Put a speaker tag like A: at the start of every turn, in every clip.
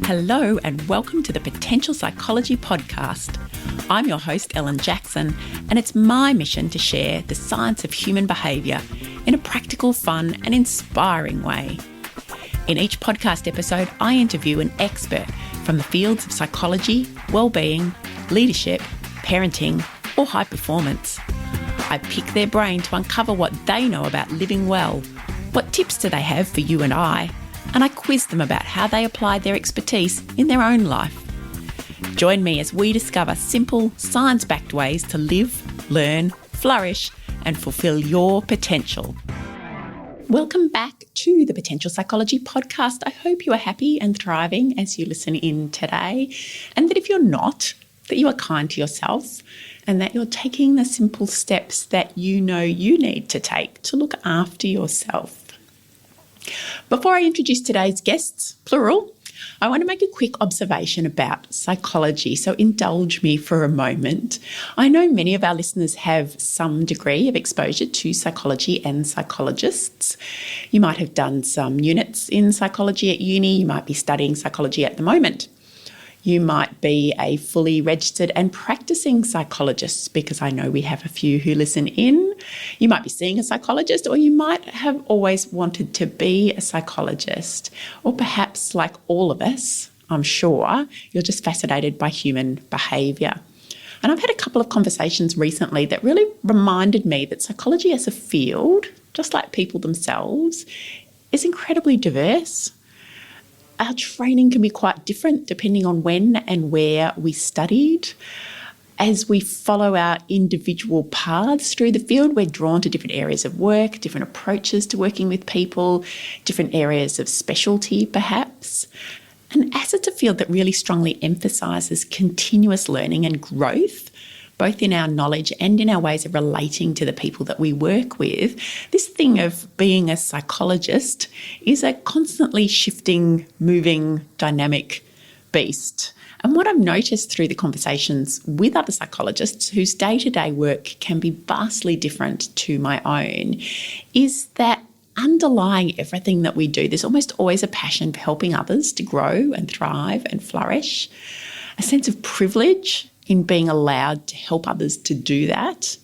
A: Hello and welcome to the Potential Psychology Podcast. I'm your host, Ellen Jackson, and it's my mission to share the science of human behaviour in a practical, fun and inspiring way. In each podcast episode, I interview an expert from the fields of psychology, well-being, leadership, parenting or high performance. I pick their brain to uncover what they know about living well, what tips do they have for you and I quiz them about how they apply their expertise in their own life. Join me as we discover simple, science-backed ways to live, learn, flourish, and fulfill your potential. Welcome back to the Potential Psychology Podcast. I hope you are happy and thriving as you listen in today, and that if you're not, that you are kind to yourself and that you're taking the simple steps that you know you need to take to look after yourself. Before I introduce today's guests, plural, I want to make a quick observation about psychology, so indulge me for a moment. I know many of our listeners have some degree of exposure to psychology and psychologists. You might have done some units in psychology at uni, you might be studying psychology at the moment. You might be a fully registered and practicing psychologist, because I know we have a few who listen in. You might be seeing a psychologist, or you might have always wanted to be a psychologist. Or perhaps, like all of us, I'm sure, you're just fascinated by human behaviour. And I've had a couple of conversations recently that really reminded me that psychology as a field, just like people themselves, is incredibly diverse. Our training can be quite different depending on when and where we studied. As we follow our individual paths through the field, we're drawn to different areas of work, different approaches to working with people, different areas of specialty perhaps. And as it's a field that really strongly emphasises continuous learning and growth, both in our knowledge and in our ways of relating to the people that we work with, this thing of being a psychologist is a constantly shifting, moving, dynamic beast. And what I've noticed through the conversations with other psychologists whose day-to-day work can be vastly different to my own is that underlying everything that we do, there's almost always a passion for helping others to grow and thrive and flourish, a sense of privilege in being allowed to help others to do that.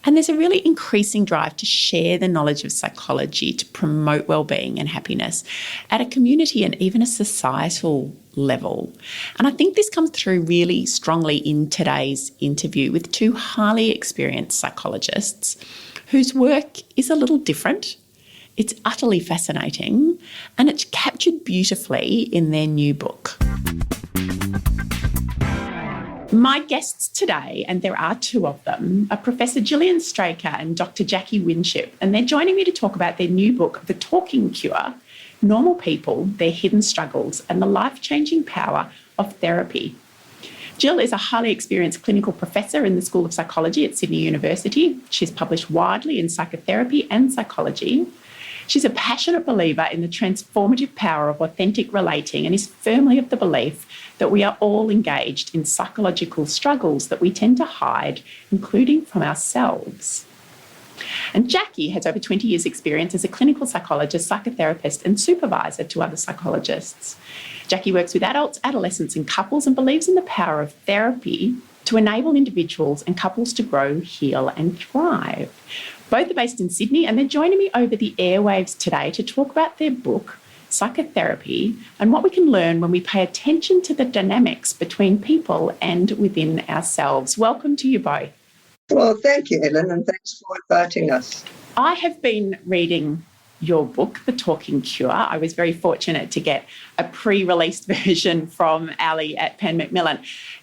A: And there's a really increasing drive to share the knowledge of psychology to promote well-being and happiness at a community and even a societal level. And I think this comes through really strongly in today's interview with two highly experienced psychologists whose work is a little different. It's utterly fascinating, and it's captured beautifully in their new book. My guests today, and there are two of them, are Professor Gillian Straker and Dr. Jacqui Winship, and they're joining me to talk about their new book, The Talking Cure: Normal People, Their Hidden Struggles and the Life-Changing Power of Therapy. Jill is a highly experienced clinical professor in the School of Psychology at Sydney University. She's published widely in psychotherapy and psychology. She's a passionate believer in the transformative power of authentic relating and is firmly of the belief that we are all engaged in psychological struggles that we tend to hide, including from ourselves. And Jacqui has over 20 years' experience as a clinical psychologist, psychotherapist and supervisor to other psychologists. Jacqui works with adults, adolescents and couples and believes in the power of therapy to enable individuals and couples to grow, heal and thrive. Both are based in Sydney, and they're joining me over the airwaves today to talk about their book, Psychotherapy, and what we can learn when we pay attention to the dynamics between people and within ourselves. Welcome to you both.
B: Well, thank you, Ellen, and thanks for inviting us.
A: I have been reading your book, The Talking Cure. I was very fortunate to get a pre-released version from Ali at Pan Macmillan,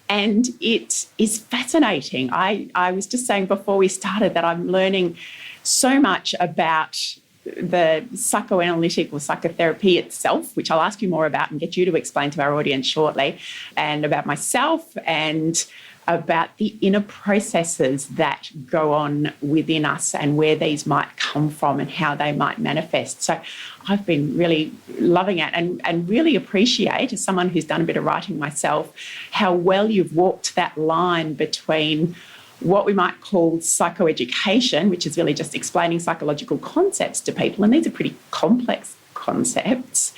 A: and it is fascinating. I was just saying before we started that I'm learning so much about the psychoanalytic or psychotherapy itself, which I'll ask you more about and get you to explain to our audience shortly, and about myself and about the inner processes that go on within us and where these might come from and how they might manifest. So I've been really loving it and really appreciate, as someone who's done a bit of writing myself, how well you've walked that line between what we might call psychoeducation, which is really just explaining psychological concepts to people, and these are pretty complex concepts,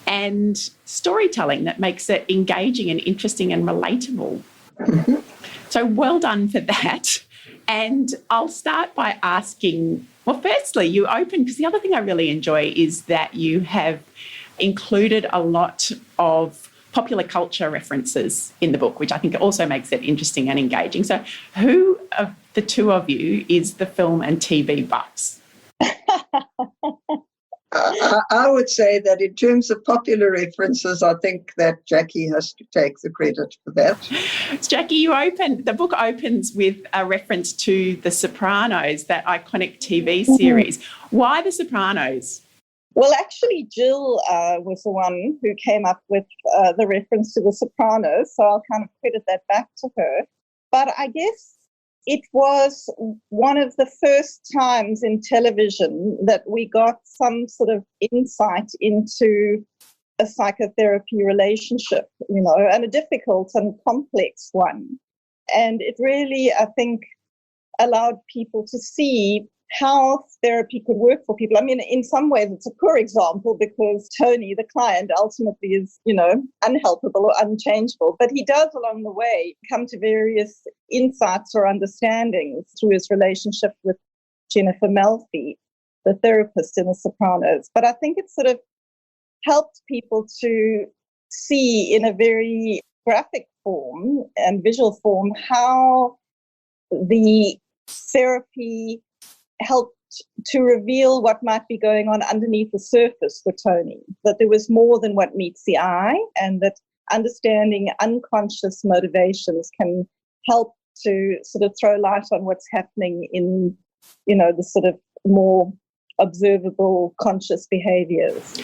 A: and storytelling that makes it engaging and interesting and relatable. So well done for that. And I'll start by asking, well, firstly, you open, because the other thing I really enjoy is that you have included a lot of popular culture references in the book, which I think also makes it interesting and engaging. So who of the two of you is the film and TV buffs?
B: I would say that in terms of popular references, I think that Jacqui has to take the credit for that.
A: Jacqui, the book opens with a reference to The Sopranos, that iconic TV series. Why The Sopranos?
C: Well, actually, Jill was the one who came up with the reference to The Sopranos, so I'll kind of credit that back to her. But I guess it was one of the first times in television that we got some sort of insight into a psychotherapy relationship, and a difficult and complex one. And it really, I think, allowed people to see how therapy could work for people. I mean, in some ways, it's a poor example because Tony, the client, ultimately is, unhelpable or unchangeable. But he does, along the way, come to various insights or understandings through his relationship with Jennifer Melfi, the therapist in The Sopranos. But I think it sort of helped people to see in a very graphic form and visual form how the therapy helped to reveal what might be going on underneath the surface for Tony, that there was more than what meets the eye, and that understanding unconscious motivations can help to sort of throw light on what's happening in, the sort of more observable conscious behaviors.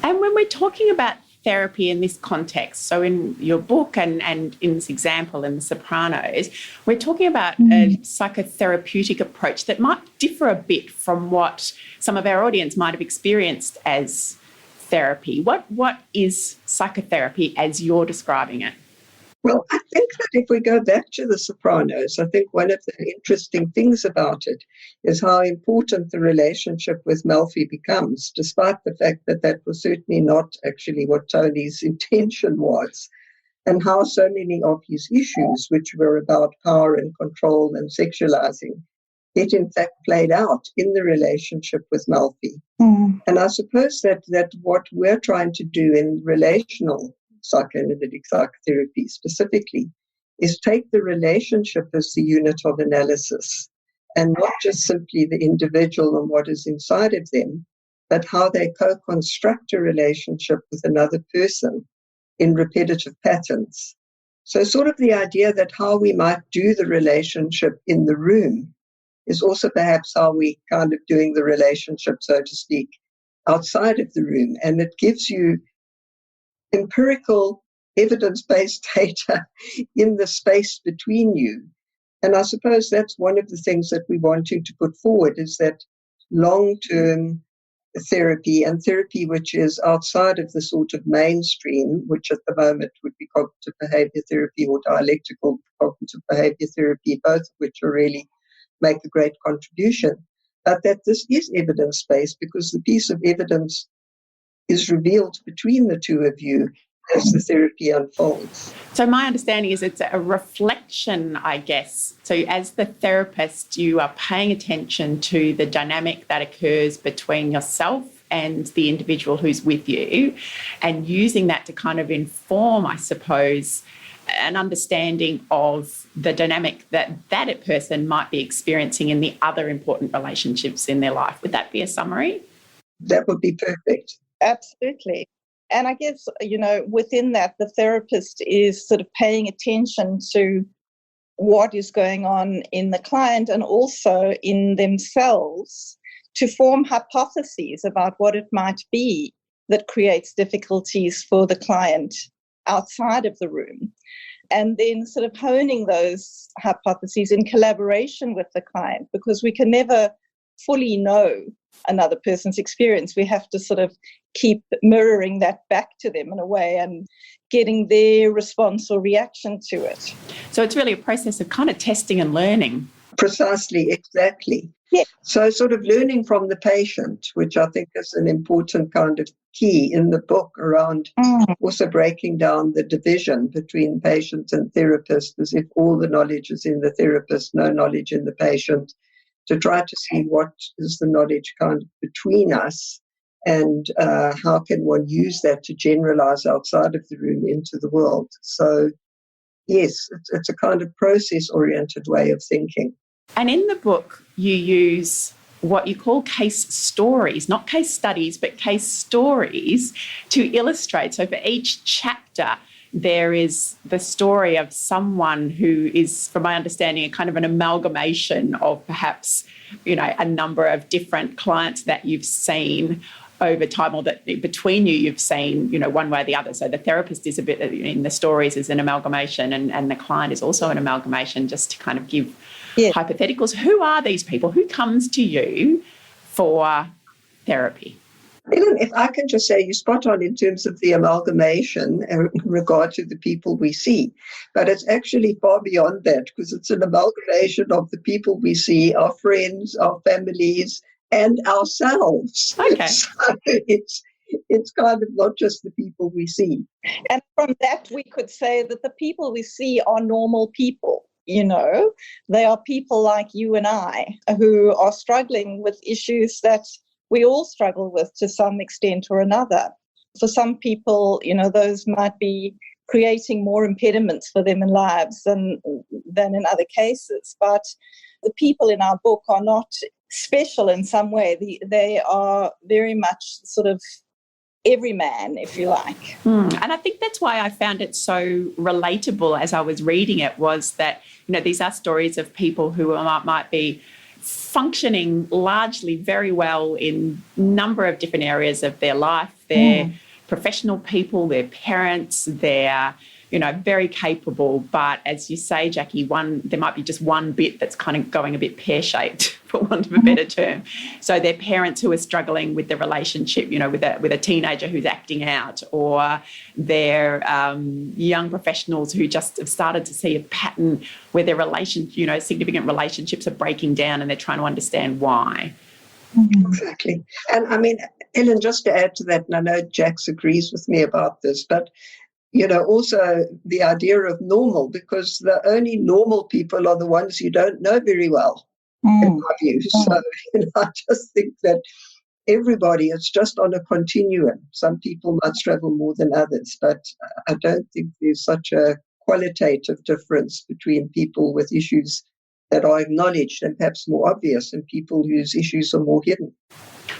A: And when we're talking about therapy in this context, so in your book and in this example in The Sopranos, we're talking about a psychotherapeutic approach that might differ a bit from what some of our audience might have experienced as therapy. What is psychotherapy as you're describing it?
B: Well, I think that if we go back to The Sopranos, I think one of the interesting things about it is how important the relationship with Melfi becomes, despite the fact that that was certainly not actually what Tony's intention was, and how so many of his issues, which were about power and control and sexualizing, it in fact played out in the relationship with Melfi. And I suppose that what we're trying to do in relational psychoanalytic psychotherapy specifically is take the relationship as the unit of analysis, and not just simply the individual and what is inside of them, but how they co-construct a relationship with another person in repetitive patterns. So sort of the idea that how we might do the relationship in the room is also perhaps how we kind of doing the relationship, so to speak, outside of the room. And it gives you empirical, evidence-based data in the space between you. And I suppose that's one of the things that we're wanting to put forward, is that long-term therapy, and therapy which is outside of the sort of mainstream, which at the moment would be cognitive behavior therapy or dialectical cognitive behavior therapy, both of which are really make a great contribution, but that this is evidence-based because the piece of evidence is revealed between the two of you as the therapy unfolds.
A: So my understanding is it's a reflection, I guess. So as the therapist, you are paying attention to the dynamic that occurs between yourself and the individual who's with you, and using that to kind of inform, I suppose, an understanding of the dynamic that person might be experiencing in the other important relationships in their life. Would that be a summary?
B: That would be perfect.
C: Absolutely. And I guess, within that, the therapist is sort of paying attention to what is going on in the client and also in themselves to form hypotheses about what it might be that creates difficulties for the client outside of the room. And then sort of honing those hypotheses in collaboration with the client, because we can never fully know another person's experience. We have to sort of keep mirroring that back to them in a way and getting their response or reaction to it.
A: So it's really a process of kind of testing and learning.
B: Precisely, exactly. So sort of learning from the patient, which I think is an important kind of key in the book around also breaking down the division between patient and therapist, as if all the knowledge is in the therapist, no knowledge in the patient, to try to see what is the knowledge kind of between us and how can one use that to generalize outside of the room into the world. So, yes, it's a kind of process-oriented way of thinking.
A: And in the book, you use what you call case stories, not case studies, but case stories to illustrate. So for each chapter, there is the story of someone who is, from my understanding, a kind of an amalgamation of perhaps, a number of different clients that you've seen over time, or that between you've seen, one way or the other. So the therapist is a bit, in the stories, is an amalgamation, and the client is also an amalgamation, just to kind of give hypotheticals. Who are these people? Who comes to you for therapy?
B: Ellen, if I can just say, you're spot on in terms of the amalgamation in regard to the people we see. But it's actually far beyond that, because it's an amalgamation of the people we see, our friends, our families, and ourselves.
A: Okay.
B: So it's kind of not just the people we see.
C: And from that, we could say that the people we see are normal people. They are people like you and I who are struggling with issues that we all struggle with to some extent or another. For some people, those might be creating more impediments for them in lives than in other cases. But the people in our book are not special in some way. They are very much sort of everyman, if you like.
A: And I think that's why I found it so relatable as I was reading it, was that, these are stories of people who might be functioning largely very well in a number of different areas of their life. They're professional people, they're parents, they're, very capable. But as you say, Jacqui, there might be just one bit that's kind of going a bit pear-shaped, for want of a better term. So they're parents who are struggling with the relationship, with a teenager who's acting out, or they're young professionals who just have started to see a pattern where their significant relationships are breaking down, and they're trying to understand why.
B: Exactly. And I mean, Ellen, just to add to that, and I know Jax agrees with me about this, but also the idea of normal, because the only normal people are the ones you don't know very well, in my view. So I just think that everybody is just on a continuum. Some people might struggle more than others, but I don't think there's such a qualitative difference between people with issues that are acknowledged and perhaps more obvious, and people whose issues are more hidden.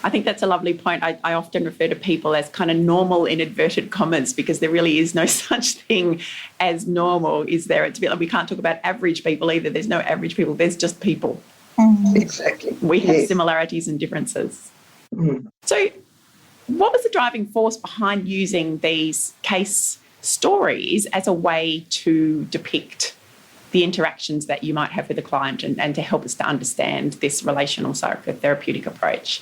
A: I think that's a lovely point. I often refer to people as kind of normal in inverted commas, because there really is no such thing as normal, is there? It's a bit like we can't talk about average people either. There's no average people. There's just people.
B: Exactly.
A: We have similarities and differences. So what was the driving force behind using these case stories as a way to depict the interactions that you might have with the client, and to help us to understand this relational psychotherapeutic approach?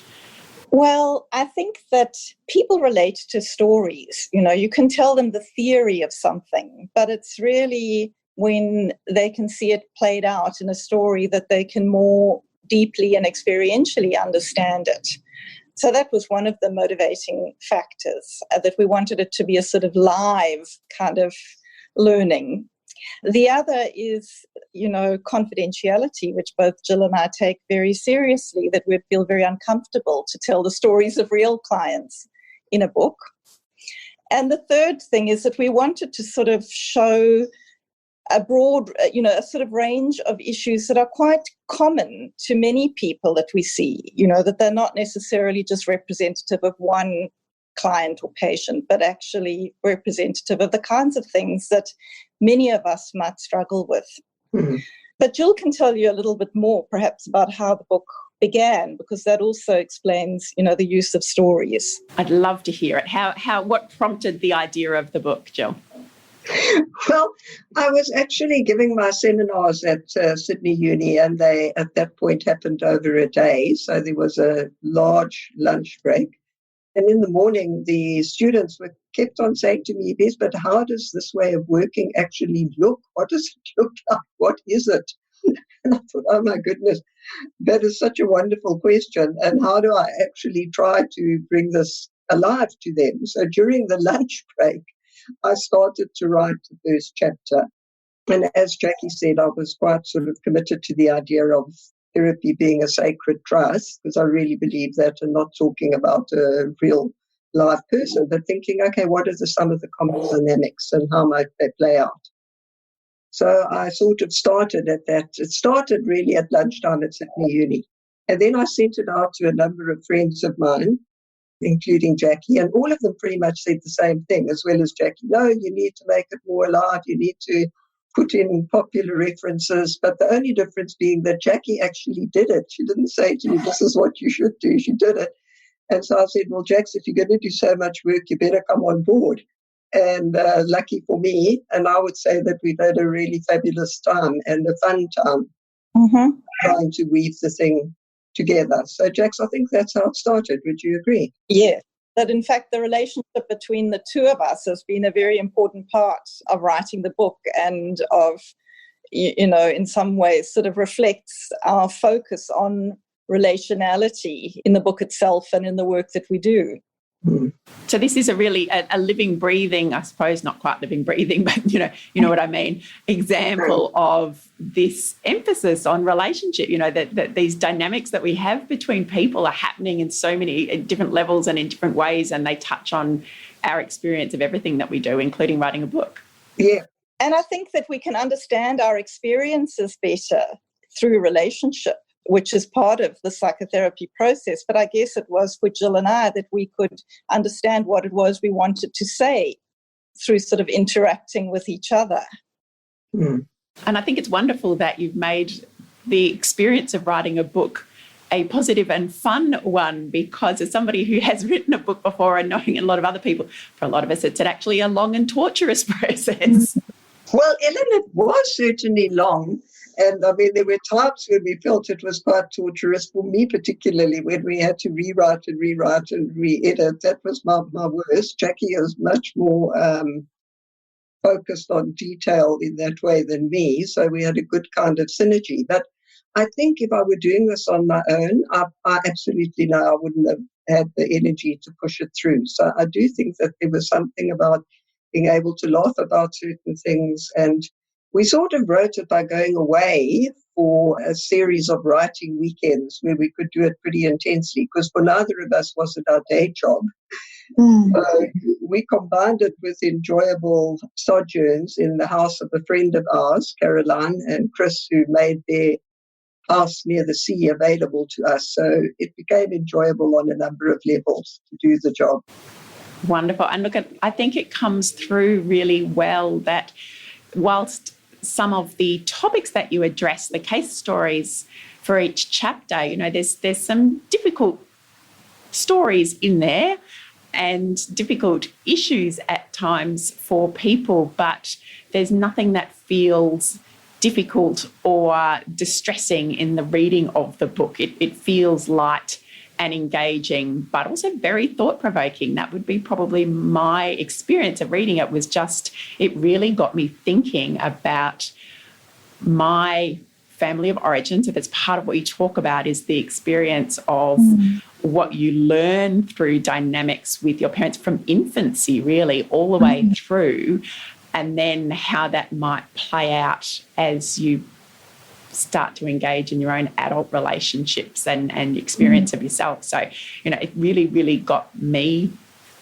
C: Well, I think that people relate to stories. You can tell them the theory of something, but it's really when they can see it played out in a story that they can more deeply and experientially understand it. So that was one of the motivating factors, that we wanted it to be a sort of live kind of learning. The other is, confidentiality, which both Jill and I take very seriously, that we'd feel very uncomfortable to tell the stories of real clients in a book. And the third thing is that we wanted to sort of show a broad, a sort of range of issues that are quite common to many people that we see, that they're not necessarily just representative of one client or patient, but actually representative of the kinds of things that many of us might struggle with. But Jill can tell you a little bit more, perhaps, about how the book began, because that also explains, the use of stories.
A: I'd love to hear it. What prompted the idea of the book, Jill?
B: Well, I was actually giving my seminars at Sydney Uni, and they, at that point, happened over a day. So there was a large lunch break. And in the morning, the students kept on saying to me, "Yes, but how does this way of working actually look? What does it look like? What is it?" And I thought, oh my goodness, that is such a wonderful question. And how do I actually try to bring this alive to them? So during the lunch break, I started to write the first chapter. And as Jacqui said, I was quite sort of committed to the idea of therapy being a sacred trust, because I really believe that, and not talking about a real live person, but thinking, okay, what are some of the common dynamics and how might they play out? So I sort of started at that. It started really at lunchtime at Sydney Uni. And then I sent it out to a number of friends of mine, including Jacqui, and all of them pretty much said the same thing, as well as Jacqui. No, you need to make it more alive. You need to put in popular references. But the only difference being that Jacqui actually did it. She didn't say to me, this is what you should do. She did it. And so I said, well, Jax, if you're going to do so much work, you better come on board. And lucky for me, and I would say that we've had a really fabulous time and a fun time trying to weave the thing together. So, Jax, I think that's how it started. Would you agree?
C: Yeah, that in fact the relationship between the two of us has been a very important part of writing the book, and of, you know, in some ways sort of reflects our focus on relationality in the book itself and in the work that we do.
A: So this is a really a living, breathing, I suppose not quite living, breathing, but you know what I mean, example of this emphasis on relationship. You know, that these dynamics that we have between people are happening in so many different levels and in different ways, and they touch on our experience of everything that we do, including writing a book.
B: Yeah.
C: And I think that we can understand our experiences better through relationship, which is part of the psychotherapy process. But I guess it was for Jill and I that we could understand what it was we wanted to say through sort of interacting with each other.
A: And I think it's wonderful that you've made the experience of writing a book a positive and fun one, because as somebody who has written a book before and knowing a lot of other people, for a lot of us, it's actually a long and torturous process.
B: Well, Ellen, it was certainly long. And I mean, there were times when we felt it was quite torturous, for me particularly, when we had to rewrite and re-edit. That was my worst. Jacqui is much more focused on detail in that way than me, so we had a good kind of synergy. But I think if I were doing this on my own, I absolutely know I wouldn't have had the energy to push it through. So I do think that there was something about being able to laugh about certain things, and we sort of wrote it by going away for a series of writing weekends where we could do it pretty intensely, because for neither of us was it our day job. We combined it with enjoyable sojourns in the house of a friend of ours, Caroline and Chris, who made their house near the sea available to us. So it became enjoyable on a number of levels to do the job.
A: Wonderful. And look, I think it comes through really well that whilst some of the topics that you address, the case stories for each chapter, you know, there's some difficult stories in there and difficult issues at times for people, but there's nothing that feels difficult or distressing in the reading of the book. It feels light and engaging, but also very thought-provoking. That would be probably my experience of reading it. Was just, it really got me thinking about my family of origins. If it's part of what you talk about, is the experience of what you learn through dynamics with your parents from infancy, really, all the way through, and then how that might play out as you start to engage in your own adult relationships and experience of yourself. So, you know, it really, really got me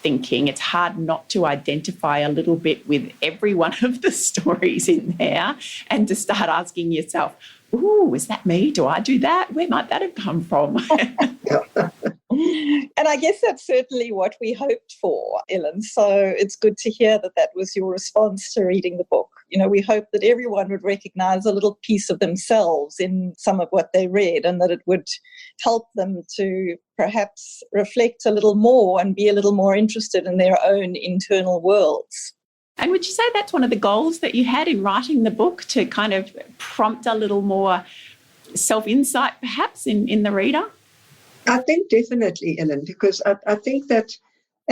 A: thinking. It's hard not to identify a little bit with every one of the stories in there and to start asking yourself, ooh, is that me? Do I do that? Where might that have come from?
C: And I guess that's certainly what we hoped for, Ellen. So it's good to hear that that was your response to reading the book. You know, we hope that everyone would recognise a little piece of themselves in some of what they read, and that it would help them to perhaps reflect a little more and be a little more interested in their own internal worlds.
A: And would you say that's one of the goals that you had in writing the book, to kind of prompt a little more self-insight perhaps in the reader?
B: I think definitely, Ellen, because I think that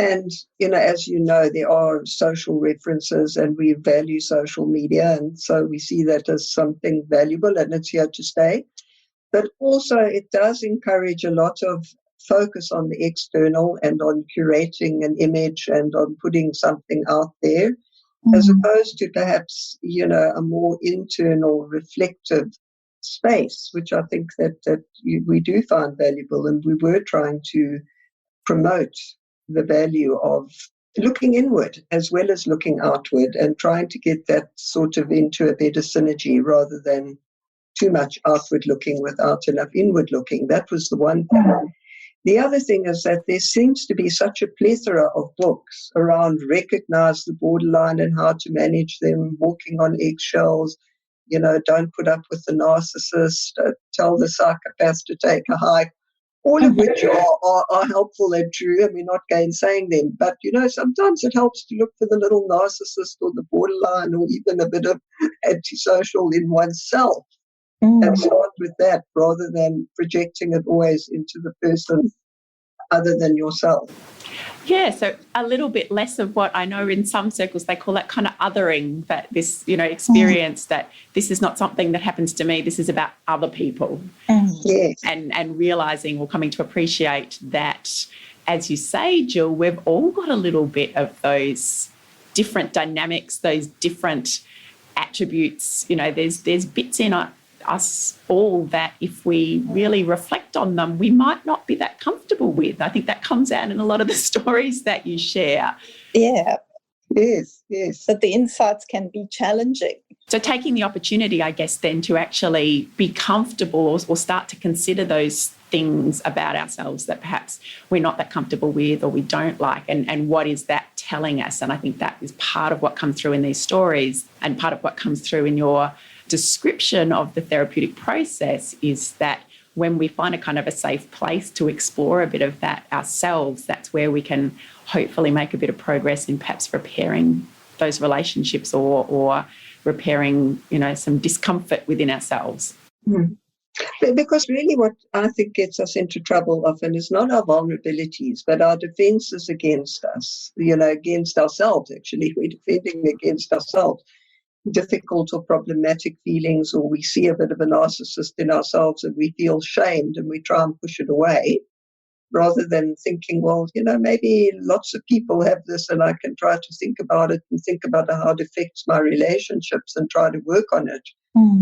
B: And, as you know, there are social references and we value social media. And so we see that as something valuable and it's here to stay. But also it does encourage a lot of focus on the external and on curating an image and on putting something out there, as opposed to perhaps, a more internal reflective space, which I think that we do find valuable. And we were trying to promote the value of looking inward as well as looking outward and trying to get that sort of into a better synergy rather than too much outward looking without enough inward looking. That was the one thing. The other thing is that there seems to be such a plethora of books around recognize the borderline and how to manage them, walking on eggshells, don't put up with the narcissist, tell the psychopath to take a hike, all of which are helpful and true, and we're not gainsaying them. But, sometimes it helps to look for the little narcissist or the borderline or even a bit of antisocial in oneself. And start with that rather than projecting it always into the person other than yourself.
A: Yeah, so a little bit less of what I know in some circles they call that kind of othering, that this, experience that this is not something that happens to me, this is about other people.
B: Yes.
A: And realising or coming to appreciate that, as you say, Jill, we've all got a little bit of those different dynamics, those different attributes. There's bits in us all that if we really reflect on them, we might not be that comfortable with. I think that comes out in a lot of the stories that you share.
C: Yeah.
B: Yes.
C: But the insights can be challenging.
A: So taking the opportunity, I guess, then to actually be comfortable or start to consider those things about ourselves that perhaps we're not that comfortable with or we don't like, and what is that telling us? And I think that is part of what comes through in these stories, and part of what comes through in your description of the therapeutic process is that when we find a kind of a safe place to explore a bit of that ourselves, that's where we can hopefully make a bit of progress in perhaps repairing those relationships or repairing, some discomfort within ourselves.
B: Because really what I think gets us into trouble often is not our vulnerabilities, but our defenses against us, against ourselves, actually. We're defending against ourselves. Difficult or problematic feelings, or we see a bit of a narcissist in ourselves and we feel shamed and we try and push it away, rather than thinking, well, maybe lots of people have this and I can try to think about it and think about how it affects my relationships and try to work on it,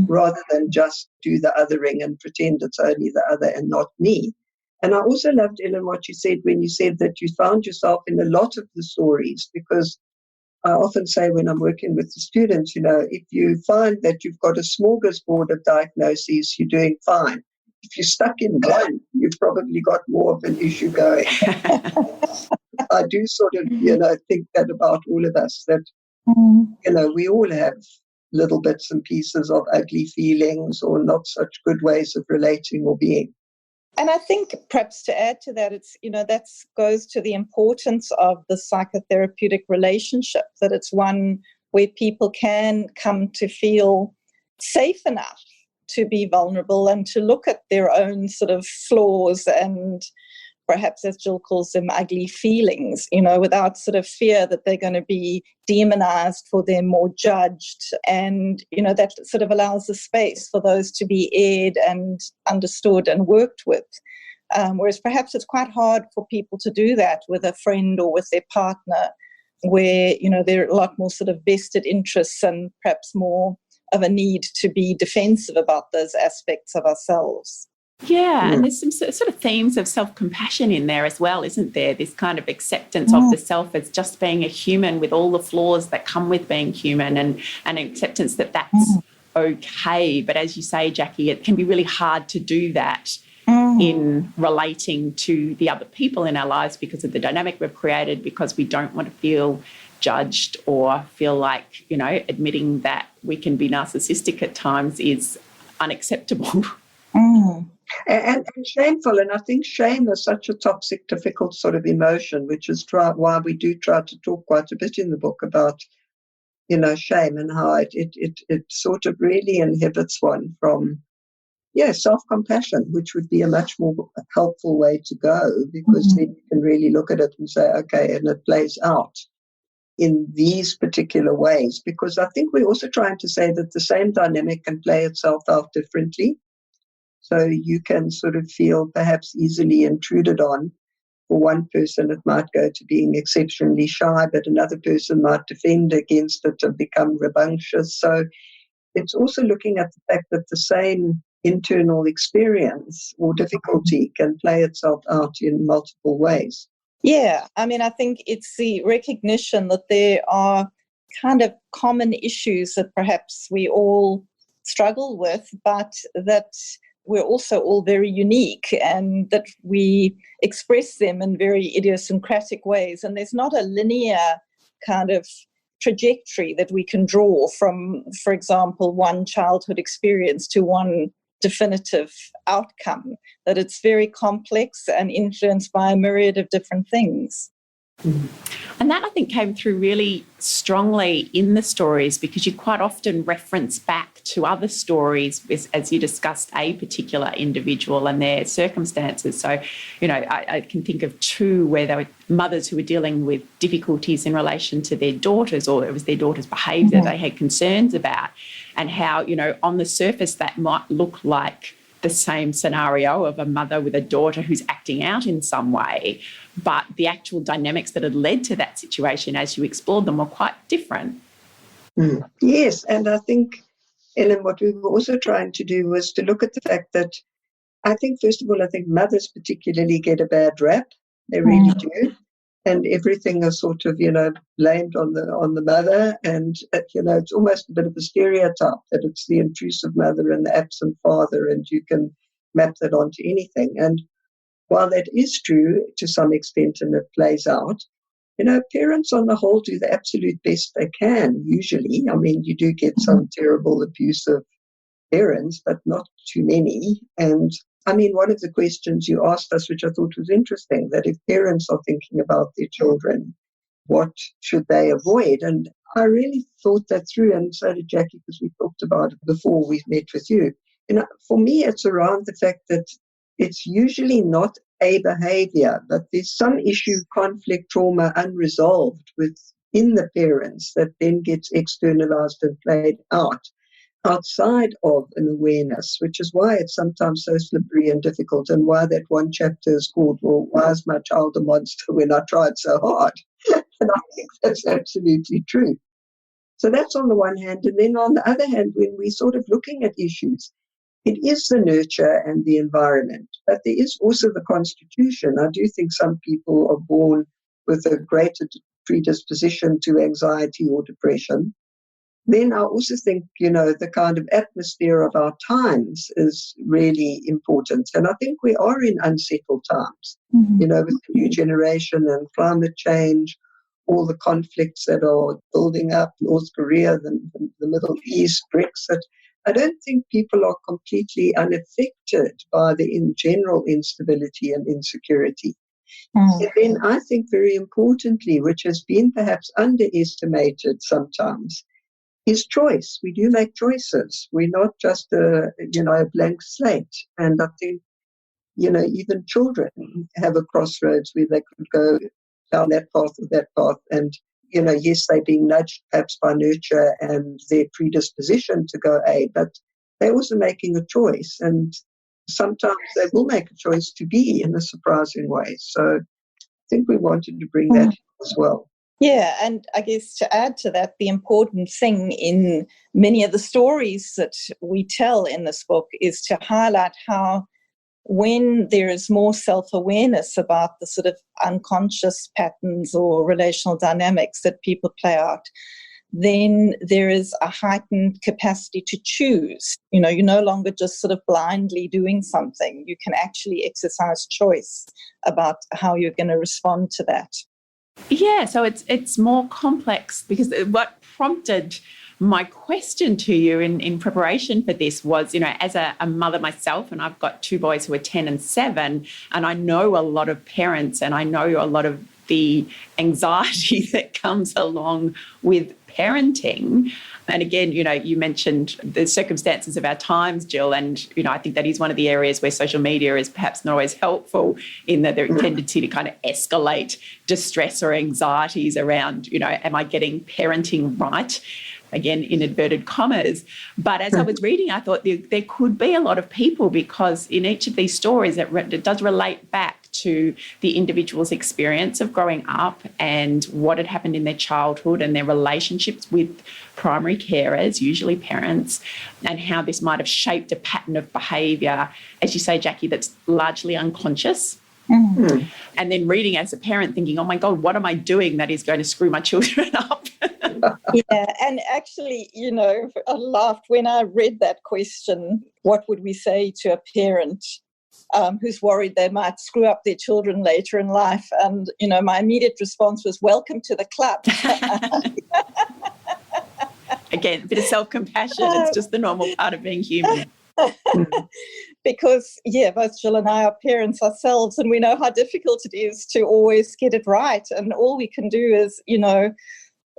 B: rather than just do the othering and pretend it's only the other and not me. And I also loved, Ellen, what you said when you said that you found yourself in a lot of the stories, because I often say when I'm working with the students, if you find that you've got a smorgasbord of diagnoses, you're doing fine. If you're stuck in one, you've probably got more of an issue going. I do sort of, think that about all of us, that, we all have little bits and pieces of ugly feelings or not such good ways of relating or being.
C: And I think perhaps to add to that, it's, that goes to the importance of the psychotherapeutic relationship, that it's one where people can come to feel safe enough to be vulnerable and to look at their own sort of flaws and perhaps, as Jill calls them, ugly feelings, without sort of fear that they're going to be demonized for them or judged. And, that sort of allows the space for those to be aired and understood and worked with. Whereas perhaps it's quite hard for people to do that with a friend or with their partner, where, there are a lot more sort of vested interests and perhaps more of a need to be defensive about those aspects of ourselves.
A: Yeah, and there's some sort of themes of self-compassion in there as well, isn't there? This kind of acceptance of the self as just being a human with all the flaws that come with being human, and acceptance that that's okay. But as you say, Jacqui, it can be really hard to do that in relating to the other people in our lives because of the dynamic we've created, because we don't want to feel judged or feel like, admitting that we can be narcissistic at times is unacceptable.
B: And shameful. And I think shame is such a toxic, difficult sort of emotion, which is why we do try to talk quite a bit in the book about, shame and how it sort of really inhibits one from, self-compassion, which would be a much more helpful way to go, because then you can really look at it and say, okay, and it plays out in these particular ways. Because I think we're also trying to say that the same dynamic can play itself out differently. So you can sort of feel perhaps easily intruded on. For one person, it might go to being exceptionally shy, but another person might defend against it and become rambunctious. So it's also looking at the fact that the same internal experience or difficulty can play itself out in multiple ways.
C: Yeah, I mean, I think it's the recognition that there are kind of common issues that perhaps we all struggle with, but that we're also all very unique and that we express them in very idiosyncratic ways. And there's not a linear kind of trajectory that we can draw from, for example, one childhood experience to one definitive outcome, that it's very complex and influenced by a myriad of different things.
A: And that, I think, came through really strongly in the stories, because you quite often reference back to other stories as you discussed a particular individual and their circumstances. So, I can think of two where there were mothers who were dealing with difficulties in relation to their daughters, or it was their daughters' behaviour they had concerns about, and how, on the surface that might look like the same scenario of a mother with a daughter who's acting out in some way, but the actual dynamics that had led to that situation as you explored them were quite different.
B: Yes, and I think, Ellen, what we were also trying to do was to look at the fact that I think, first of all, I think mothers particularly get a bad rap. They really do. And everything is sort of, blamed on the mother. And, it's almost a bit of a stereotype that it's the intrusive mother and the absent father, and you can map that onto anything. And while that is true to some extent and it plays out, parents on the whole do the absolute best they can, usually. I mean, you do get some terrible abusive parents, but not too many. And I mean, one of the questions you asked us, which I thought was interesting, that if parents are thinking about their children, what should they avoid? And I really thought that through, and so did Jacqui, because we talked about it before we met with you. For me, it's around the fact that it's usually not a behavior, but there's some issue, conflict, trauma unresolved within the parents that then gets externalized and played out outside of an awareness, which is why it's sometimes so slippery and difficult, and why that one chapter is called, well, why is my child a monster when I tried so hard? And I think that's absolutely true. So that's on the one hand. And then on the other hand, when we're sort of looking at issues, it is the nurture and the environment, but there is also the constitution. I do think some people are born with a greater predisposition to anxiety or depression. Then I also think, the kind of atmosphere of our times is really important. And I think we are in unsettled times, with the new generation and climate change, all the conflicts that are building up, North Korea, the Middle East, Brexit. I don't think people are completely unaffected by the in general instability and insecurity. And then I think very importantly, which has been perhaps underestimated sometimes, is choice. We do make choices. We're not just a blank slate. And I think, even children have a crossroads where they could go down that path or that path. And, yes, they're being nudged perhaps by nurture and their predisposition to go A, but they're also making a choice. And sometimes they will make a choice to be in a surprising way. So I think we wanted to bring that as well.
C: Yeah, and I guess to add to that, the important thing in many of the stories that we tell in this book is to highlight how when there is more self-awareness about the sort of unconscious patterns or relational dynamics that people play out, then there is a heightened capacity to choose. You're no longer just sort of blindly doing something. You can actually exercise choice about how you're going to respond to that.
A: Yeah, so it's more complex, because what prompted my question to you in preparation for this was, as a mother myself, and I've got two boys who are 10 and 7, and I know a lot of parents and I know a lot of the anxiety that comes along with parenting. And again, you mentioned the circumstances of our times, Jill, and, I think that is one of the areas where social media is perhaps not always helpful, in that there is a tendency to kind of escalate distress or anxieties around, am I getting parenting right? Again, in inverted commas. But as I was reading, I thought there could be a lot of people, because in each of these stories, it does relate back to the individual's experience of growing up and what had happened in their childhood and their relationships with primary carers, usually parents, and how this might have shaped a pattern of behaviour, as you say, Jacqui, that's largely unconscious. Mm-hmm. And then reading as a parent thinking, oh my God, what am I doing that is going to screw my children up?
C: Yeah, and actually, I laughed when I read that question, what would we say to a parent who's worried they might screw up their children later in life? And, my immediate response was, welcome to the club.
A: Again, a bit of self-compassion. It's just the normal part of being human.
C: Because, both Jill and I are parents ourselves, and we know how difficult it is to always get it right. And all we can do is,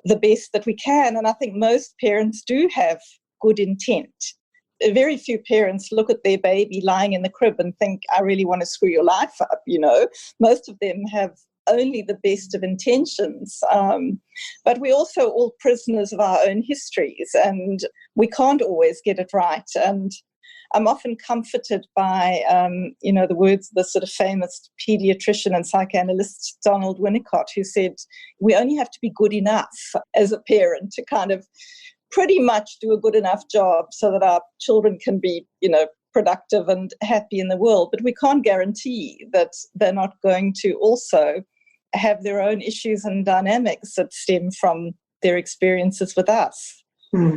C: the best that we can. And I think most parents do have good intent. Very few parents look at their baby lying in the crib and think, I really want to screw your life up, Most of them have only the best of intentions. But we're also all prisoners of our own histories, and we can't always get it right. And I'm often comforted by, the words of the sort of famous pediatrician and psychoanalyst Donald Winnicott, who said, we only have to be good enough as a parent to kind of pretty much do a good enough job so that our children can be, productive and happy in the world. But we can't guarantee that they're not going to also have their own issues and dynamics that stem from their experiences with us.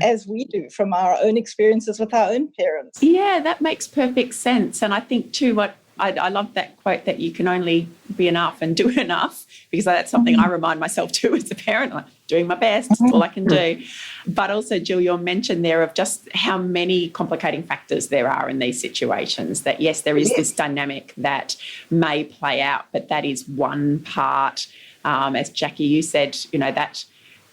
C: As we do from our own experiences with our own parents.
A: Yeah, that makes perfect sense. And I think too, what I love that quote, that you can only be enough and do enough, because that's something I remind myself too as a parent, like doing my best, that's all I can do. But also, Jill, your mention there of just how many complicating factors there are in these situations, that yes, there is this dynamic that may play out, but that is one part. As Jacqui, you said, that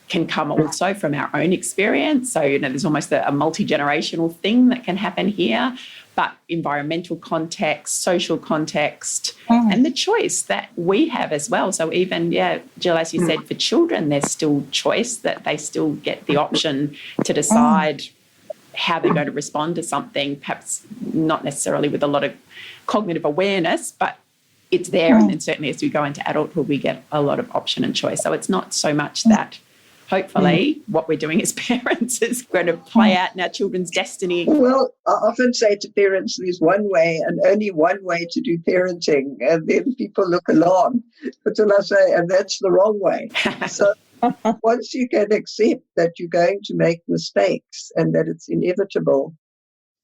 A: can come also from our own experience. So, there's almost a multi-generational thing that can happen here, but environmental context, social context, and the choice that we have as well. So even, Jill, as you said, for children, there's still choice, that they still get the option to decide how they're going to respond to something, perhaps not necessarily with a lot of cognitive awareness, but it's there. And then certainly as we go into adulthood, we get a lot of option and choice. So it's not so much that hopefully what we're doing as parents is going to play out in our children's destiny.
B: Well, I often say to parents, there's one way and only one way to do parenting, and then people look alarmed until I say, and that's the wrong way. So once you can accept that you're going to make mistakes and that it's inevitable,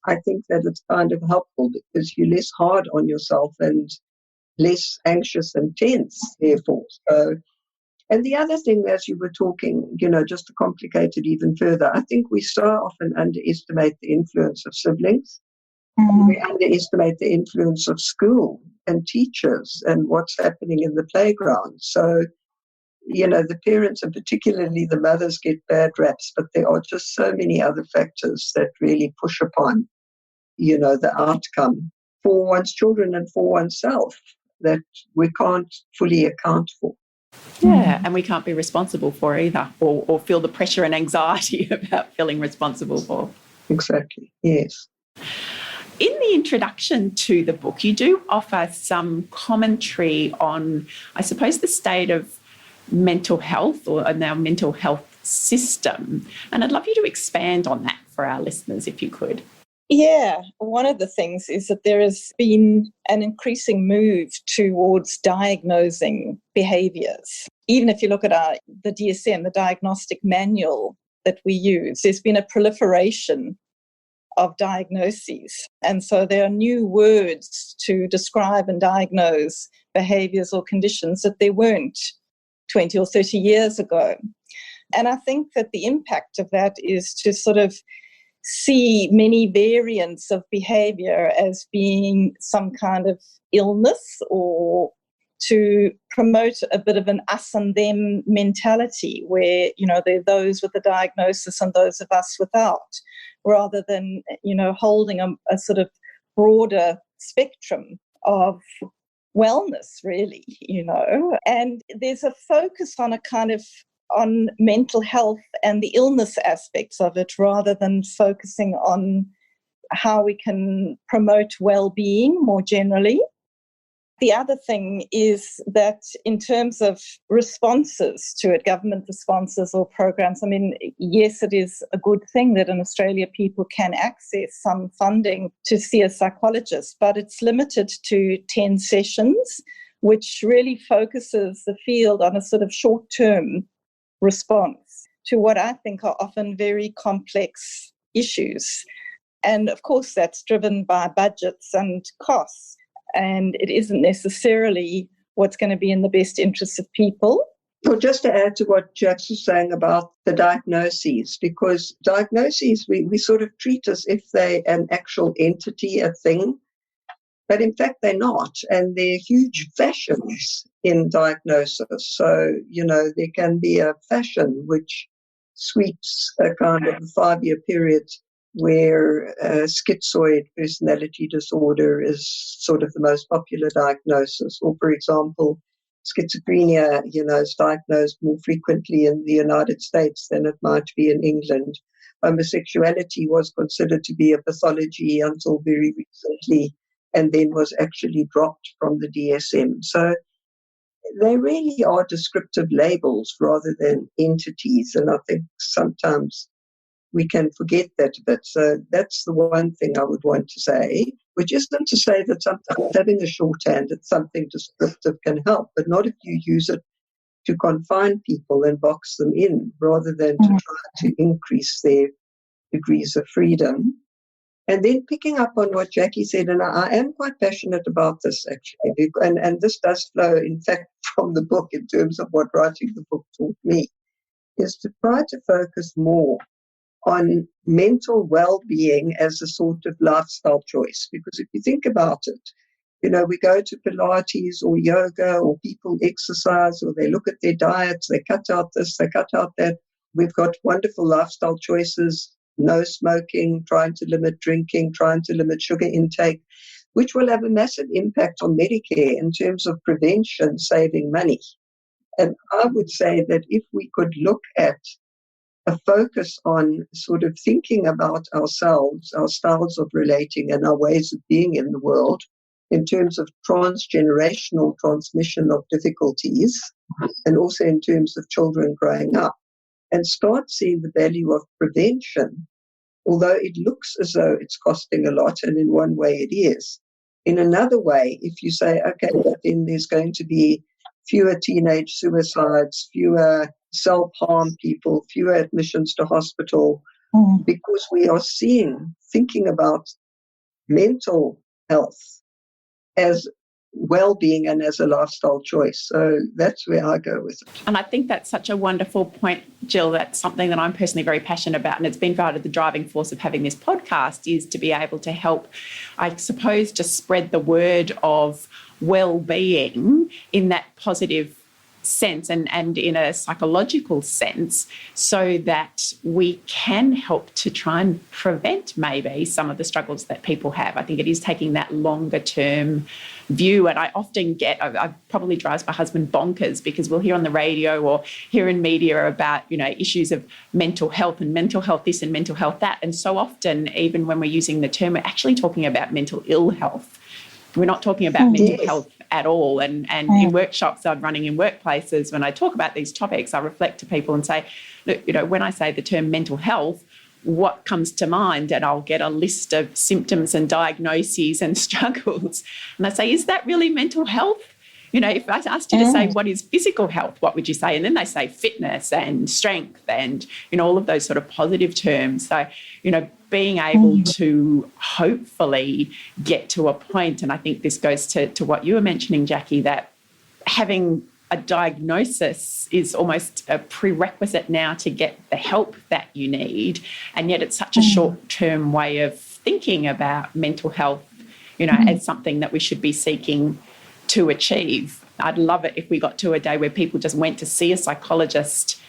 B: I think that it's kind of helpful, because you're less hard on yourself and less anxious and tense, therefore. So, and the other thing, as you were talking, just to complicate it even further, I think we so often underestimate the influence of siblings. We underestimate the influence of school and teachers and what's happening in the playground. So, the parents, and particularly the mothers, get bad raps, but there are just so many other factors that really push upon, the outcome for one's children and for oneself that we can't fully account for.
A: Yeah, and we can't be responsible for either, or feel the pressure and anxiety about feeling responsible for.
B: Exactly, yes.
A: In the introduction to the book, you do offer some commentary on, I suppose, the state of mental health or our mental health system. And I'd love you to expand on that for our listeners, if you could.
C: Yeah, one of the things is that there has been an increasing move towards diagnosing behaviours. Even if you look at the DSM, the diagnostic manual that we use, there's been a proliferation of diagnoses. And so there are new words to describe and diagnose behaviours or conditions that there weren't 20 or 30 years ago. And I think that the impact of that is to sort of see many variants of behaviour as being some kind of illness or to promote a bit of an us and them mentality where, there are those with a diagnosis and those of us without, rather than, holding a sort of broader spectrum of wellness, really, And there's a focus on on mental health and the illness aspects of it, rather than focusing on how we can promote well-being more generally. The other thing is that in terms of responses to it, government responses or programs, yes, it is a good thing that in Australia people can access some funding to see a psychologist, but it's limited to 10 sessions, which really focuses the field on a sort of short-term response to what I think are often very complex issues. And of course, that's driven by budgets and costs. And it isn't necessarily what's going to be in the best interests of people.
B: Well, just to add to what Jax was saying about the diagnoses, because diagnoses we sort of treat as if they're an actual entity, a thing, but in fact they're not. And there are huge fashions in diagnosis. So, there can be a fashion which sweeps a kind of a 5-year period where schizoid personality disorder is sort of the most popular diagnosis. Or, for example, schizophrenia, is diagnosed more frequently in the United States than it might be in England. Homosexuality was considered to be a pathology until very recently, and then was actually dropped from the DSM. So they really are descriptive labels rather than entities, and I think sometimes we can forget that a bit. So that's the one thing I would want to say, which isn't to say that sometimes having a shorthand at something descriptive can help, but not if you use it to confine people and box them in, rather than to try to increase their degrees of freedom. And then picking up on what Jacqui said, and I am quite passionate about this actually, and this does flow, in fact, from the book in terms of what writing the book taught me, is to try to focus more on mental well-being as a sort of lifestyle choice. Because if you think about it, we go to Pilates or yoga, or people exercise, or they look at their diets, they cut out this, they cut out that. We've got wonderful lifestyle choices, no smoking, trying to limit drinking, trying to limit sugar intake, which will have a massive impact on Medicare in terms of prevention, saving money. And I would say that if we could look at a focus on sort of thinking about ourselves, our styles of relating, and our ways of being in the world in terms of transgenerational transmission of difficulties, and also in terms of children growing up, and start seeing the value of prevention, although it looks as though it's costing a lot, and in one way it is. In another way, if you say, okay, then there's going to be fewer teenage suicides, fewer self-harm people, fewer admissions to hospital, because we are thinking about mental health as well-being and as a lifestyle choice. So that's where I go with it.
A: And I think that's such a wonderful point, Jill. That's something that I'm personally very passionate about, and it's been part of the driving force of having this podcast, is to be able to help, I suppose, just spread the word of well-being in that positive sense and in a psychological sense, so that we can help to try and prevent maybe some of the struggles that people have. I think it is taking that longer term view. And I often get, I probably drives my husband bonkers, because we'll hear on the radio or hear in media about, issues of mental health and mental health this and mental health that. And so often, even when we're using the term, we're actually talking about mental ill health. We're not talking about mental health at all. And in workshops I'm running in workplaces, when I talk about these topics, I reflect to people and say, look, when I say the term mental health, what comes to mind? And I'll get a list of symptoms and diagnoses and struggles. And I say, is that really mental health? If I asked you to say what is physical health, what would you say? And then they say fitness and strength and, all of those sort of positive terms. So, being able to hopefully get to a point, and I think this goes to what you were mentioning, Jacqui, that having a diagnosis is almost a prerequisite now to get the help that you need. And yet it's such a short-term way of thinking about mental health, as something that we should be seeking to achieve. I'd love it if we got to a day where people just went to see a psychologist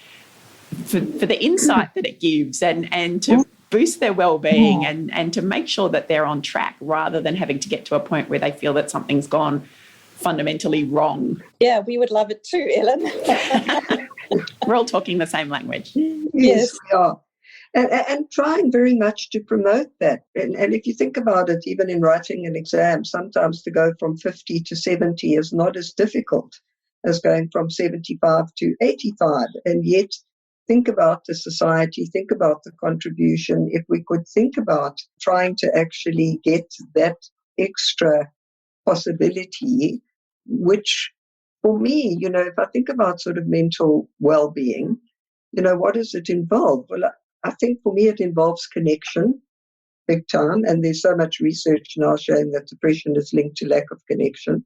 A: for the insight that it gives and to boost their well-being and to make sure that they're on track rather than having to get to a point where they feel that something's gone fundamentally wrong.
C: Yeah, we would love it too, Ellen.
A: We're all talking the same language.
B: Yes, we are. And trying very much to promote that. And if you think about it, even in writing an exam, sometimes to go from 50 to 70 is not as difficult as going from 75 to 85. And yet, think about the society, think about the contribution. If we could think about trying to actually get that extra possibility, which for me, if I think about sort of mental well-being, what does it involve? Well, I think for me it involves connection, big time, and there's so much research now showing that depression is linked to lack of connection.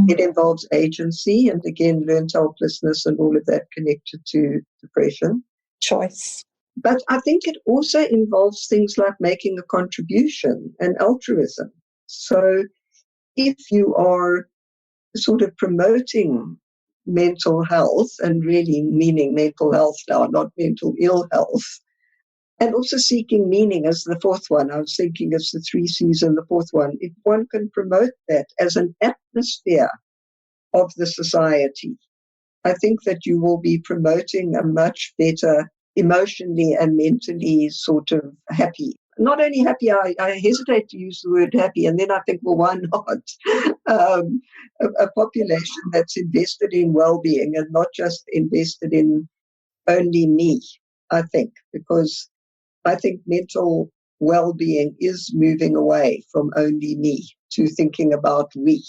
B: It involves agency, and again, learned helplessness and all of that connected to depression.
C: Choice.
B: But I think it also involves things like making a contribution and altruism. So if you are sort of promoting mental health, and really meaning mental health now, not mental ill health, and also seeking meaning as the fourth one. I was thinking it's the 3 C's and the fourth one. If one can promote that as an atmosphere of the society, I think that you will be promoting a much better emotionally and mentally sort of happy. Not only happy, I hesitate to use the word happy, and then I think, well, why not? A population that's invested in well-being and not just invested in only me, I think, because I think mental well-being is moving away from only me to thinking about we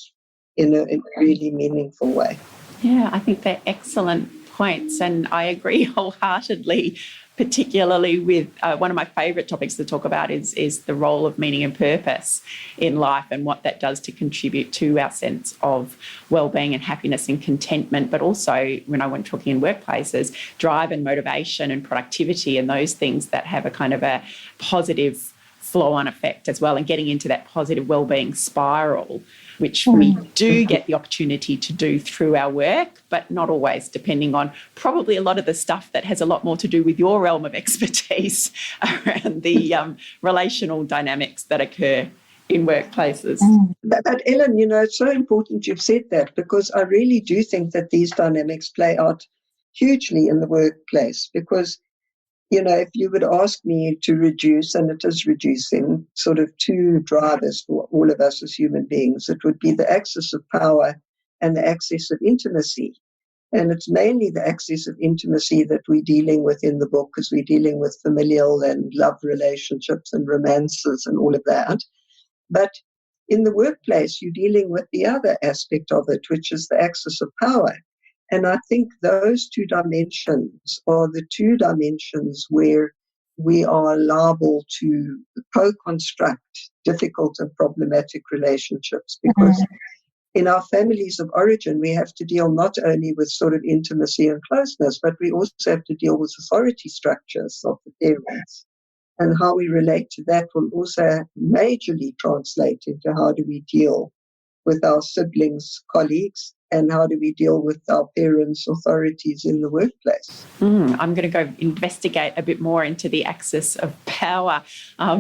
B: in a really meaningful way.
A: Yeah, I think they're excellent points, and I agree wholeheartedly, particularly with one of my favourite topics to talk about is the role of meaning and purpose in life and what that does to contribute to our sense of well-being and happiness and contentment, but also, when I went talking in workplaces, drive and motivation and productivity and those things that have a kind of a positive flow-on effect as well, and getting into that positive well-being spiral, which we do get the opportunity to do through our work, but not always, depending on probably a lot of the stuff that has a lot more to do with your realm of expertise around the relational dynamics that occur in workplaces.
B: But Ellen, it's so important you've said that, because I really do think that these dynamics play out hugely in the workplace, because if you would ask me to reduce, and it is reducing, sort of 2 drivers for all of us as human beings, it would be the access of power and the access of intimacy. And it's mainly the access of intimacy that we're dealing with in the book, because we're dealing with familial and love relationships and romances and all of that. But in the workplace, you're dealing with the other aspect of it, which is the access of power. And I think those 2 dimensions are the 2 dimensions where we are liable to co-construct difficult and problematic relationships, because in our families of origin, we have to deal not only with sort of intimacy and closeness, but we also have to deal with authority structures of the parents. And how we relate to that will also majorly translate into how do we deal with our siblings, colleagues, and how do we deal with our parents' authorities in the workplace.
A: I'm going to go investigate a bit more into the axis of power,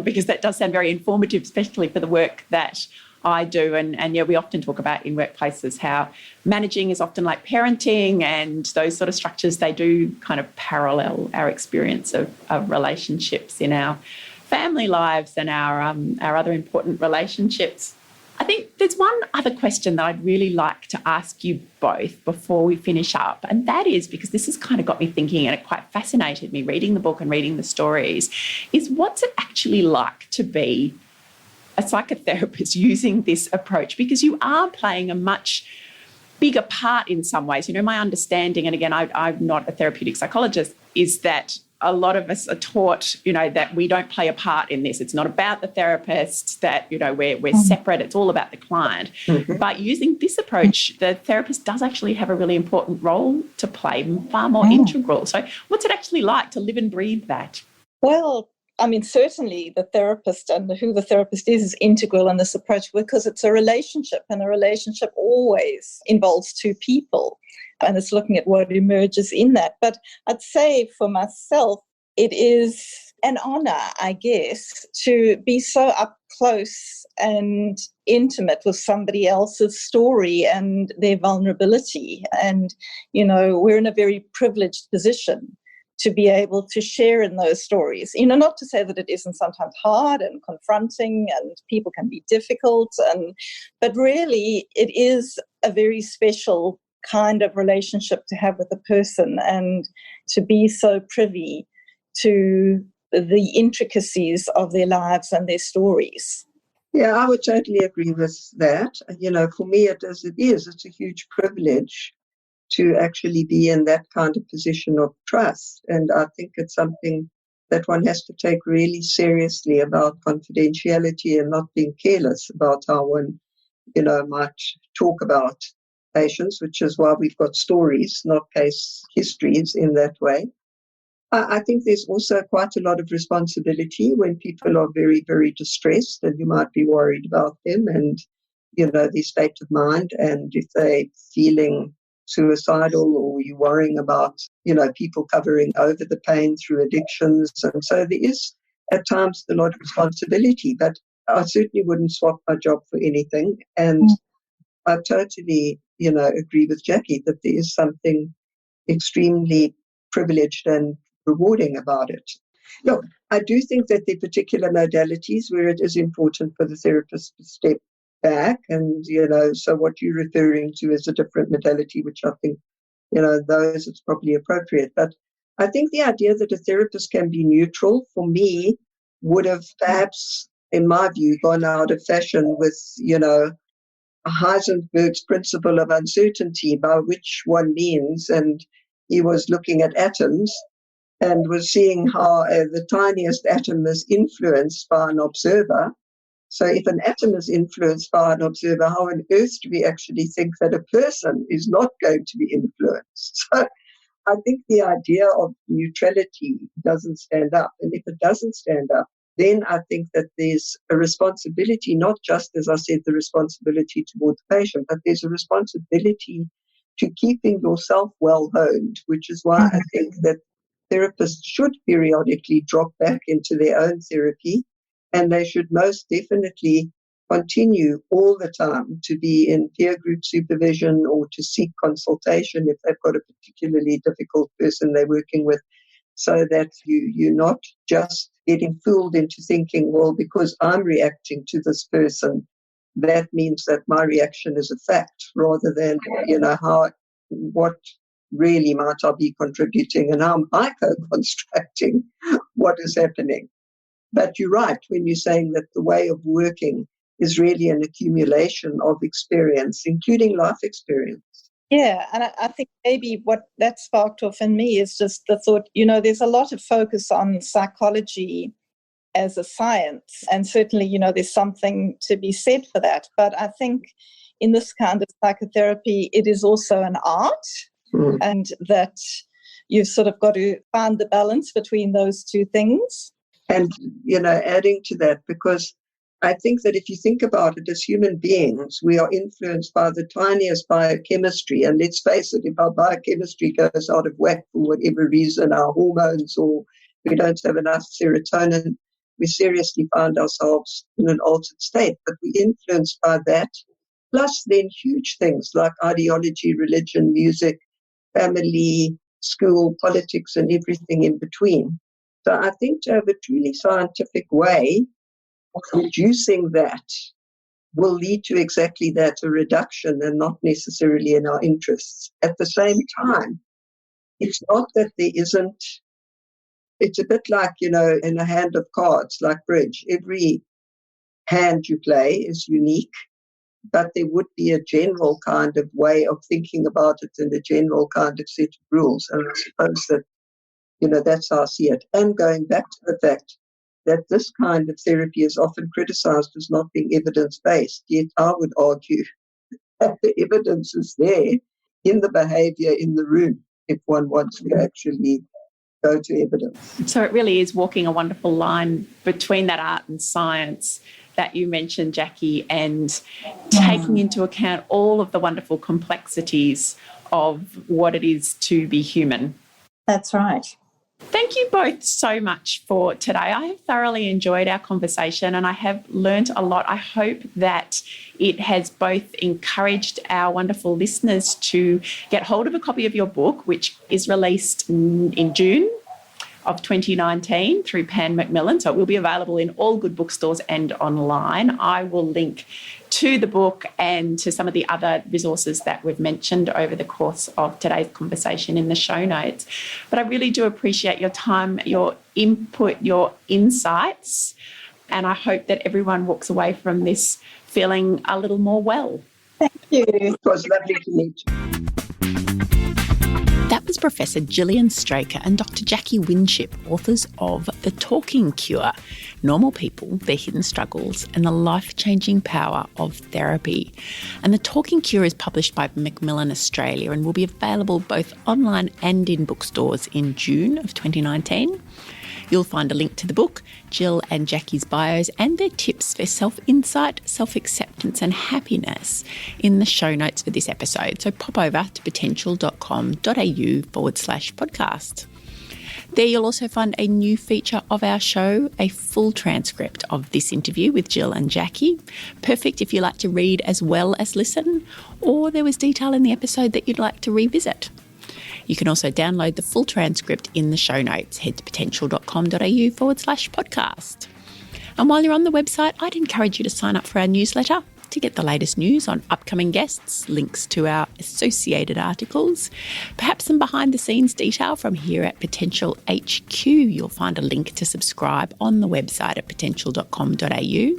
A: because that does sound very informative, especially for the work that I do. And yeah, we often talk about in workplaces how managing is often like parenting, and those sort of structures, they do kind of parallel our experience of relationships in our family lives and our other important relationships. I think there's one other question that I'd really like to ask you both before we finish up, and that is, because this has kind of got me thinking and it quite fascinated me reading the book and reading the stories, is what's it actually like to be a psychotherapist using this approach? Because you are playing a much bigger part in some ways. My understanding, and again, I'm not a therapeutic psychologist, is that a lot of us are taught, that we don't play a part in this. It's not about the therapist, that, we're separate. It's all about the client. But using this approach, the therapist does actually have a really important role to play, far more integral. So what's it actually like to live and breathe that?
C: Well, I mean, certainly the therapist and who the therapist is integral in this approach, because it's a relationship, and a relationship always involves two people, and it's looking at what emerges in that. But I'd say for myself, it is an honor, I guess, to be so up close and intimate with somebody else's story and their vulnerability. And, you know, we're in a very privileged position to be able to share in those stories. You know, not to say that it isn't sometimes hard and confronting and people can be difficult, but really it is a very special kind of relationship to have with a person, and to be so privy to the intricacies of their lives and their stories.
B: Yeah, I would totally agree with that. You know, for me, it's a huge privilege to actually be in that kind of position of trust. And I think it's something that one has to take really seriously about confidentiality and not being careless about how one, you know, might talk about patients, which is why we've got stories, not case histories in that way. I think there's also quite a lot of responsibility when people are very, very distressed, and you might be worried about them and, you know, their state of mind, and if they're feeling suicidal, or you're worrying about, you know, people covering over the pain through addictions. And so there is at times a lot of responsibility, but I certainly wouldn't swap my job for anything. And I totally, you know, agree with Jacqui that there is something extremely privileged and rewarding about it. Look, I do think that there are particular modalities where it is important for the therapist to step back, and, you know, so what you're referring to is a different modality, which I think, you know, those it's probably appropriate. But I think the idea that a therapist can be neutral, for me, would have perhaps, in my view, gone out of fashion with, you know, Heisenberg's principle of uncertainty, by which one means, and he was looking at atoms and was seeing how the tiniest atom is influenced by an observer. So if an atom is influenced by an observer, how on earth do we actually think that a person is not going to be influenced? So I think the idea of neutrality doesn't stand up. And if it doesn't stand up, then I think that there's a responsibility, not just, as I said, the responsibility toward the patient, but there's a responsibility to keeping yourself well honed, which is why I think that therapists should periodically drop back into their own therapy, and they should most definitely continue all the time to be in peer group supervision or to seek consultation if they've got a particularly difficult person they're working with, so that you're not just getting fooled into thinking, well, because I'm reacting to this person, that means that my reaction is a fact, rather than, you know, what really might I be contributing and how am I co-constructing what is happening. But you're right when you're saying that the way of working is really an accumulation of experience, including life experience.
C: Yeah, and I think maybe what that sparked off in me is just the thought, you know, there's a lot of focus on psychology as a science, and certainly, you know, there's something to be said for that. But I think in this kind of psychotherapy, it is also an art, and that you've sort of got to find the balance between those two things.
B: And, you know, adding to that, because I think that if you think about it, as human beings, we are influenced by the tiniest biochemistry. And let's face it, if our biochemistry goes out of whack for whatever reason, our hormones, or we don't have enough serotonin, we seriously find ourselves in an altered state. But we're influenced by that, plus then huge things like ideology, religion, music, family, school, politics, and everything in between. So I think to have a truly scientific way of reducing that will lead to exactly that, a reduction, and not necessarily in our interests. At the same time, it's not that there isn't, it's a bit like, you know, in a hand of cards, like bridge. Every hand you play is unique, but there would be a general kind of way of thinking about it and a general kind of set of rules. And I suppose that, you know, that's how I see it. And going back to the fact that this kind of therapy is often criticized as not being evidence-based, yet I would argue that the evidence is there in the behavior in the room if one wants to actually go to evidence.
A: So it really is walking a wonderful line between that art and science that you mentioned, Jacqui, and taking into account all of the wonderful complexities of what it is to be human.
D: That's right.
A: Thank you both so much for today. I have thoroughly enjoyed our conversation and I have learnt a lot. I hope that it has both encouraged our wonderful listeners to get hold of a copy of your book, which is released in June of 2019 through Pan Macmillan. So it will be available in all good bookstores and online. I will link to the book and to some of the other resources that we've mentioned over the course of today's conversation in the show notes. But I really do appreciate your time, your input, your insights, and I hope that everyone walks away from this feeling a little more well.
C: Thank you.
B: It was lovely to meet you.
A: That was Professor Gillian Straker and Dr. Jacqui Winship, authors of The Talking Cure, Normal People, Their Hidden Struggles and the Life-Changing Power of Therapy. And The Talking Cure is published by Macmillan Australia and will be available both online and in bookstores in June of 2019. You'll find a link to the book, Jill and Jacqui's bios and their tips for self-insight, self-acceptance and happiness in the show notes for this episode. So pop over to potential.com.au/podcast. There you'll also find a new feature of our show, a full transcript of this interview with Jill and Jacqui. Perfect if you like to read as well as listen, or there was detail in the episode that you'd like to revisit. You can also download the full transcript in the show notes. Head to potential.com.au/podcast. And while you're on the website, I'd encourage you to sign up for our newsletter to get the latest news on upcoming guests, links to our associated articles, perhaps some behind-the-scenes detail from here at Potential HQ. You'll find a link to subscribe on the website at potential.com.au.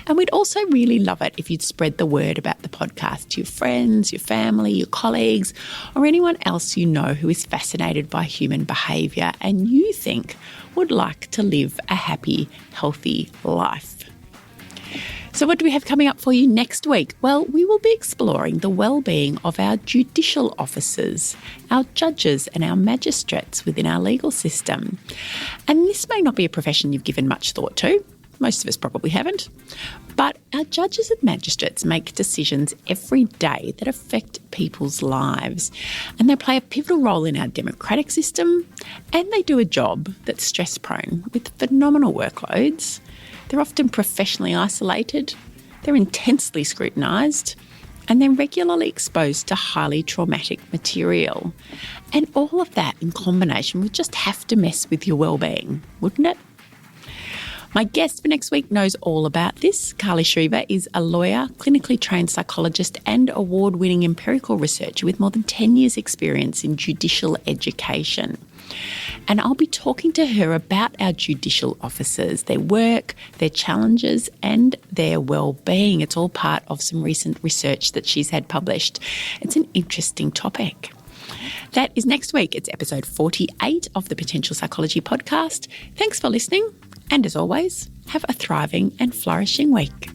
A: And we'd also really love it if you'd spread the word about the podcast to your friends, your family, your colleagues, or anyone else you know who is fascinated by human behaviour and you think would like to live a happy, healthy life. So what do we have coming up for you next week? Well, we will be exploring the well-being of our judicial officers, our judges and our magistrates within our legal system. And this may not be a profession you've given much thought to. Most of us probably haven't. But our judges and magistrates make decisions every day that affect people's lives. And they play a pivotal role in our democratic system. And they do a job that's stress-prone with phenomenal workloads. They're often professionally isolated. They're intensely scrutinised. And they're regularly exposed to highly traumatic material. And all of that in combination would just have to mess with your well-being, wouldn't it? My guest for next week knows all about this. Carly Shriver is a lawyer, clinically trained psychologist and award-winning empirical researcher with more than 10 years' experience in judicial education. And I'll be talking to her about our judicial officers, their work, their challenges and their well-being. It's all part of some recent research that she's had published. It's an interesting topic. That is next week. It's episode 48 of the Potential Psychology podcast. Thanks for listening. And as always, have a thriving and flourishing week.